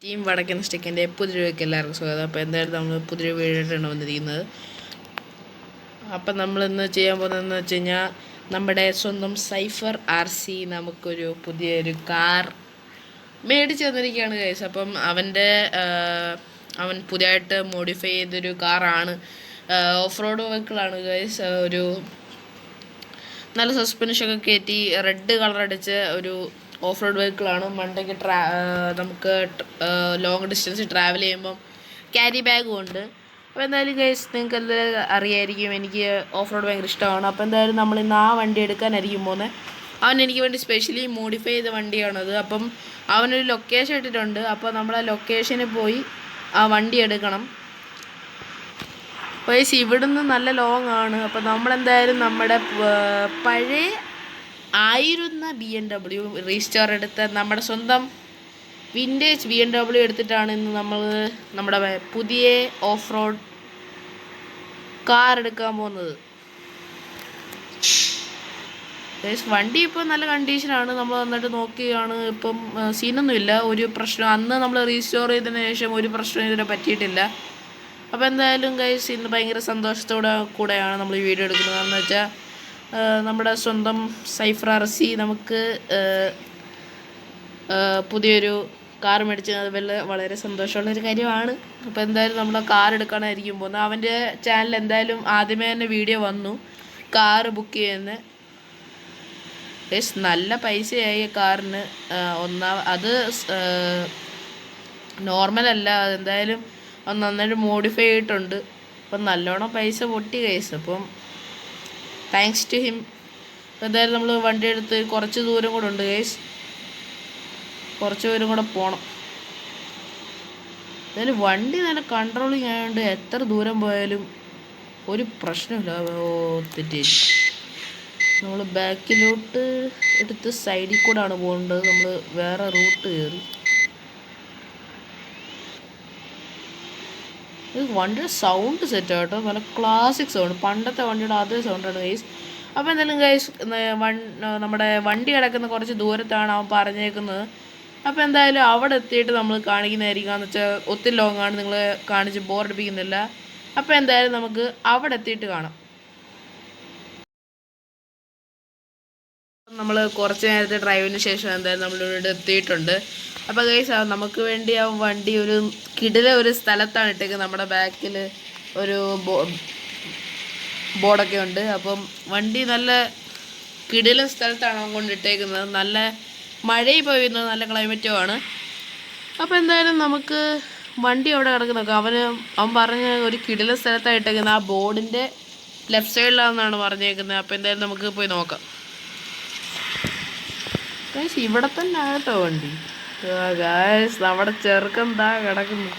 Team വടക്കൻ സ്റ്റിക്കിൻ്റെ പുതിയ വീഡിയോയ്ക്ക് എല്ലാവർക്കും സ്വാഗതം. അപ്പോൾ എന്തായാലും നമ്മൾ പുതിയൊരു വീഡിയോയിട്ടാണ് വന്നിരിക്കുന്നത്. അപ്പം നമ്മളിന്ന് ചെയ്യാൻ പോകുന്നതെന്ന് വെച്ച് കഴിഞ്ഞാൽ നമ്മുടെ സ്വന്തം സൈഫർ RC നമുക്കൊരു പുതിയൊരു കാർ മേടിച്ച് തന്നിരിക്കുകയാണ് ഗൈസ്. അപ്പം അവൻ പുതിയതായിട്ട് മോഡിഫൈ ചെയ്തൊരു കാറാണ്. ഓഫ് റോഡ് വെഹിക്കിളാണ് ഗൈസ്. ഒരു നല്ല സസ്പെൻഷനൊക്കെ കയറ്റി റെഡ് കളർ അടിച്ച് ഒരു ഓഫ് റോഡ് വെഹിക്കിളാണ്. മണ്ടയ്ക്ക് നമുക്ക് ലോങ് ഡിസ്റ്റൻസ് ട്രാവൽ ചെയ്യുമ്പം ക്യാരി ബാഗും ഉണ്ട്. അപ്പോൾ എന്തായാലും ഗൈസ് നിങ്ങൾക്ക് എന്തായാലും അറിയായിരിക്കും, എനിക്ക് ഓഫ് റോഡ് ഭയങ്കര ഇഷ്ടമാണ്. അപ്പോൾ എന്തായാലും നമ്മളിന്ന് ആ വണ്ടി എടുക്കാനായിരിക്കും പോകുന്നത്. അവൻ എനിക്ക് വേണ്ടി സ്പെഷ്യലി മോഡിഫൈ ചെയ്ത വണ്ടിയാണത്. അപ്പം അവനൊരു ലൊക്കേഷൻ ഇട്ടിട്ടുണ്ട്. അപ്പോൾ നമ്മൾ ആ ലൊക്കേഷനിൽ പോയി ആ വണ്ടി എടുക്കണം. ഗൈസ് ഇവിടുന്ന് നല്ല ലോങ് ആണ്. അപ്പോൾ നമ്മളെന്തായാലും നമ്മുടെ പഴയ ആയിരുന്ന BMW റീസ്റ്റോർ എടുത്ത നമ്മുടെ സ്വന്തം വിൻറ്റേജ് BMW എടുത്തിട്ടാണ് ഇന്ന് നമ്മൾ നമ്മുടെ പുതിയ ഓഫ് റോഡ് കാർ എടുക്കാൻ പോകുന്നത്. വണ്ടി ഇപ്പോൾ നല്ല കണ്ടീഷനാണ്. നമ്മൾ വന്നിട്ട് നോക്കിയാണ്. ഇപ്പം സീനൊന്നുമില്ല, ഒരു പ്രശ്നം. അന്ന് നമ്മൾ റീസ്റ്റോർ ചെയ്തതിന് ശേഷം ഒരു പ്രശ്നം ഇതിനെ പറ്റിയിട്ടില്ല. അപ്പോൾ എന്തായാലും ഗൈസ് ഇന്ന് ഭയങ്കര കൂടെയാണ് നമ്മൾ ഈ വീഡിയോ എടുക്കുന്നത്. എന്ന് വെച്ചാൽ നമ്മുടെ സ്വന്തം സൈഫർ RC നമുക്ക് പുതിയൊരു കാർ മേടിച്ചത് വളരെ സന്തോഷമുള്ളൊരു കാര്യമാണ്. അപ്പോൾ എന്തായാലും നമ്മൾ കാർ എടുക്കാനായിരിക്കും പോകുന്നത്. അവൻ്റെ ചാനൽ എന്തായാലും ആദ്യമേ തന്നെ വീഡിയോ വന്നു കാർ ബുക്ക് ചെയ്യുന്നത്. നല്ല പൈസയായി കാറിന്. അത് നോർമലല്ല, അതെന്തായാലും നന്നായിട്ട് മോഡിഫൈ ചെയ്തിട്ടുണ്ട്. അപ്പം നല്ലോണം പൈസ പൊട്ടി ഗൈസ്. അപ്പം താങ്ക്സ് ടു ഹിം. എന്തായാലും നമ്മൾ വണ്ടി എടുത്ത് കുറച്ച് ദൂരം കൂടെ ഉണ്ട് ഗൈസ്, കുറച്ച് ദൂരം കൂടെ പോകണം. എന്തായാലും വണ്ടി നല്ല കൺട്രോളിങ് ആയതുകൊണ്ട് എത്ര ദൂരം പോയാലും ഒരു പ്രശ്നമില്ല. തെറ്റി നമ്മൾ ബാക്കിലോട്ട് എടുത്ത് സൈഡിൽ കൂടെയാണ് പോകേണ്ടത്. നമ്മൾ വേറെ റൂട്ട് കയറി. വണ്ടിയുടെ സൗണ്ട് സെറ്റ് ആട്ടോ, നല്ല ക്ലാസിക് സൗണ്ട്, പണ്ടത്തെ വണ്ടിയുടെ അതേ സൗണ്ടാണ് ഗൈസ്. അപ്പോൾ എന്തായാലും ഗൈസ് നമ്മുടെ വണ്ടി കിടക്കുന്ന കുറച്ച് ദൂരത്താണ് അവൻ പറഞ്ഞേക്കുന്നത്. അപ്പോൾ എന്തായാലും അവിടെ എത്തിയിട്ട് നമ്മൾ കാണിക്കുന്നതായിരിക്കും. എന്ന് വെച്ചാൽ ഒത്തിരി ലോങ്ങാണ്, നിങ്ങൾ കാണിച്ച് ബോറടിപ്പിക്കുന്നില്ല. അപ്പോൾ എന്തായാലും നമുക്ക് അവിടെ എത്തിയിട്ട് കാണാം. നമ്മൾ കുറച്ച് നേരത്തെ ഡ്രൈവിന് ശേഷം എന്തായാലും നമ്മളിവിടെ എത്തിയിട്ടുണ്ട്. അപ്പോൾ ഗൈസ് നമുക്ക് വേണ്ടി ആ വണ്ടി ഒരു ഒരു സ്ഥലത്താണ് ഇട്ടേക്കുന്നത്. നമ്മുടെ ബാക്കിൽ ഒരു ബോർഡൊക്കെ ഉണ്ട്. അപ്പം വണ്ടി നല്ല കിടിലൻ സ്ഥലത്താണ് അവൻ കൊണ്ടിട്ടേക്കുന്നത്. നല്ല മഴയും പെയ്യുന്നത്, നല്ല ക്ലൈമറ്റുമാണ്. അപ്പോൾ എന്തായാലും നമുക്ക് വണ്ടി അവിടെ കിടക്കുന്നൊക്കെ അവൻ പറഞ്ഞ ഒരു കിടിലൻ സ്ഥലത്താണ് ഇട്ടേക്കുന്നത്. ആ ബോർഡിൻ്റെ ലെഫ്റ്റ് സൈഡിലാണെന്നാണ് പറഞ്ഞേക്കുന്നത്. അപ്പോൾ എന്തായാലും നമുക്ക് പോയി നോക്കാം. ഗൈസ് ഇവിടെ തന്നെ ആകട്ടോ വണ്ടി. ഗൈസ് നമ്മുടെ ചെറുക്കൻ ദാ കിടക്കുന്നു.